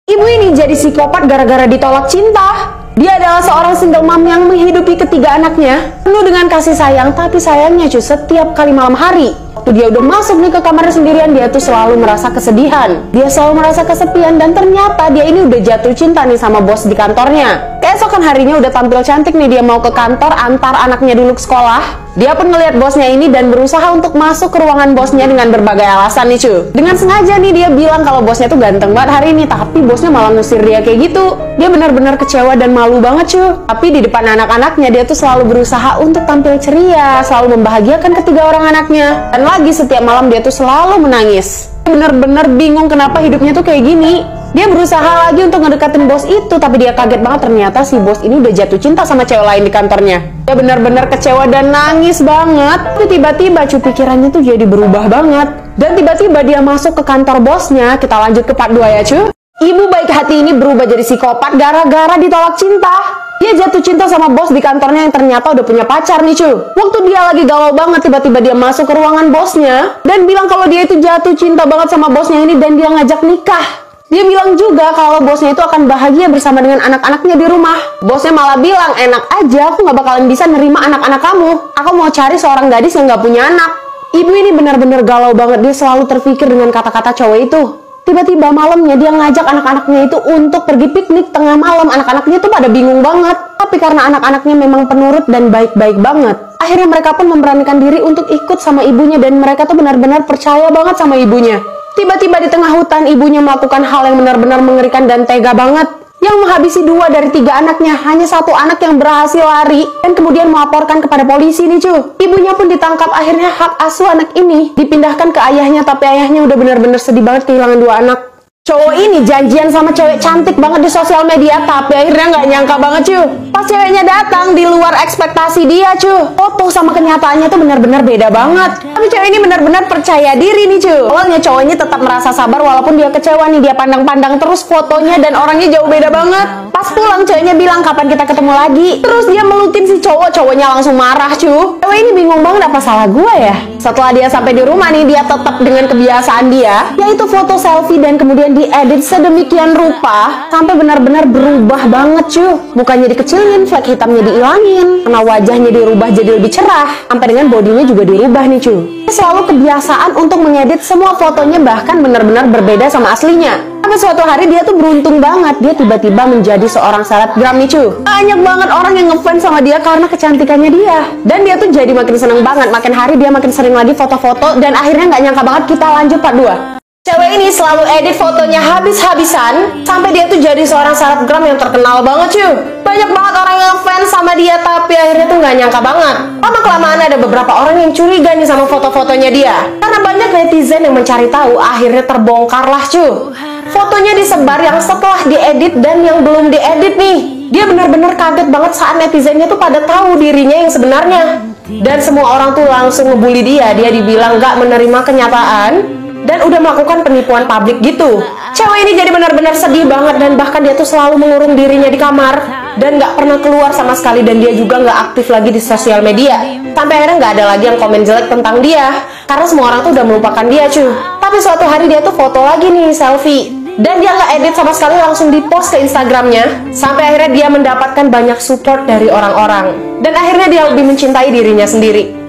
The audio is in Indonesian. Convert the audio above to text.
Ibu ini jadi psikopat gara-gara ditolak cinta. Dia adalah seorang single mom yang menghidupi ketiga anaknya penuh dengan kasih sayang, tapi sayangnya cuy, setiap kali malam hari waktu dia udah masuk nih ke kamarnya sendirian, dia tuh selalu merasa kesedihan, dia selalu merasa kesepian, dan ternyata dia ini udah jatuh cinta nih sama bos di kantornya. Keesokan harinya udah tampil cantik nih, dia mau ke kantor antar anaknya dulu ke sekolah. Dia pun ngeliat bosnya ini dan berusaha untuk masuk ke ruangan bosnya dengan berbagai alasan nih cuy. Dengan sengaja nih dia bilang kalau bosnya tuh ganteng banget hari ini, tapi bosnya malah ngusir dia kayak gitu. Dia benar-benar kecewa dan malu banget cuy. Tapi di depan anak-anaknya dia tuh selalu berusaha untuk tampil ceria, selalu membahagiakan ketiga orang anaknya. Dan lagi setiap malam dia tuh selalu menangis. Bener-bener bingung kenapa hidupnya tuh kayak gini. Dia berusaha lagi untuk ngedekatin bos itu, tapi dia kaget banget ternyata si bos ini udah jatuh cinta sama cewek lain di kantornya. Dia benar-benar kecewa dan nangis banget. Tapi tiba-tiba cuy pikirannya tuh jadi berubah banget. Dan tiba-tiba dia masuk ke kantor bosnya. Kita lanjut ke part 2 ya cuy. Ibu baik hati ini berubah jadi psikopat gara-gara ditolak cinta. Dia jatuh cinta sama bos di kantornya yang ternyata udah punya pacar nih cuy. Waktu dia lagi galau banget, tiba-tiba dia masuk ke ruangan bosnya dan bilang kalau dia itu jatuh cinta banget sama bosnya ini dan dia ngajak nikah. Dia bilang juga kalau bosnya itu akan bahagia bersama dengan anak-anaknya di rumah. Bosnya malah bilang, enak aja, aku gak bakalan bisa nerima anak-anak kamu. Aku mau cari seorang gadis yang gak punya anak. Ibu ini benar-benar galau banget, dia selalu terpikir dengan kata-kata cowok itu. Tiba-tiba malamnya dia ngajak anak-anaknya itu untuk pergi piknik tengah malam. Anak-anaknya tuh pada bingung banget. Tapi karena anak-anaknya memang penurut dan baik-baik banget, akhirnya mereka pun memberanikan diri untuk ikut sama ibunya. Dan mereka tuh benar-benar percaya banget sama ibunya. Tiba-tiba di tengah hutan ibunya melakukan hal yang benar-benar mengerikan dan tega banget, yang menghabisi 2 dari 3 anaknya. Hanya 1 anak yang berhasil lari dan kemudian melaporkan kepada polisi nih cuy. Ibunya pun ditangkap. Akhirnya hak asuh anak ini dipindahkan ke ayahnya, tapi ayahnya udah benar-benar sedih banget kehilangan 2 anak. Cowok ini janjian sama cewek cantik banget di sosial media, tapi akhirnya nggak nyangka banget cuy. Pas ceweknya datang di luar ekspektasi dia cuy. Foto sama kenyataannya tuh benar-benar beda banget. Tapi cewek ini benar-benar percaya diri nih cuy. Awalnya cowoknya tetap merasa sabar walaupun dia kecewa nih. Dia pandang-pandang terus fotonya dan orangnya jauh beda banget. Pas pulang ceweknya bilang kapan kita ketemu lagi. Terus dia melukin si cowoknya langsung marah cuy. Cewek ini bingung banget, apa salah gue ya? Setelah dia sampai di rumah nih, dia tetap dengan kebiasaan dia, yaitu foto selfie dan kemudian diedit sedemikian rupa sampai benar-benar berubah banget cuy. Mukanya dikecilin, flek hitamnya dihilangin, karena wajahnya dirubah jadi lebih cerah, sampai dengan bodinya juga dirubah nih cuy. Dia selalu kebiasaan untuk mengedit semua fotonya, bahkan benar-benar berbeda sama aslinya. Tapi suatu hari dia tuh beruntung banget, dia tiba-tiba menjadi seorang selebgram nih cuy. Banyak banget orang yang ngefans sama dia karena kecantikannya dia. Dan dia tuh jadi makin seneng banget, makin hari dia makin sering lagi foto-foto. Dan akhirnya nggak nyangka banget, kita lanjut part 2. Cewek ini selalu edit fotonya habis-habisan sampai dia tuh jadi seorang selebgram yang terkenal banget cuy. Banyak banget orang yang fans sama dia, tapi akhirnya tuh nggak nyangka banget. Lama-kelamaan ada beberapa orang yang curiga nih sama foto-fotonya dia. Karena banyak netizen yang mencari tahu, akhirnya terbongkar lah cuy. Fotonya disebar yang setelah diedit dan yang belum diedit nih. Dia benar-benar kaget banget saat netizennya tuh pada tahu dirinya yang sebenarnya. Dan semua orang tuh langsung ngebully dia. Dia dibilang gak menerima kenyataan dan udah melakukan penipuan publik gitu. Cewek ini jadi benar-benar sedih banget, dan bahkan dia tuh selalu mengurung dirinya di kamar dan gak pernah keluar sama sekali. Dan dia juga gak aktif lagi di sosial media. Sampai akhirnya gak ada lagi yang komen jelek tentang dia, karena semua orang tuh udah melupakan dia cuy. Tapi suatu hari dia tuh foto lagi nih, selfie, dan dia nggak edit sama sekali, langsung dipost ke Instagramnya. Sampai akhirnya dia mendapatkan banyak support dari orang-orang, dan akhirnya dia lebih mencintai dirinya sendiri.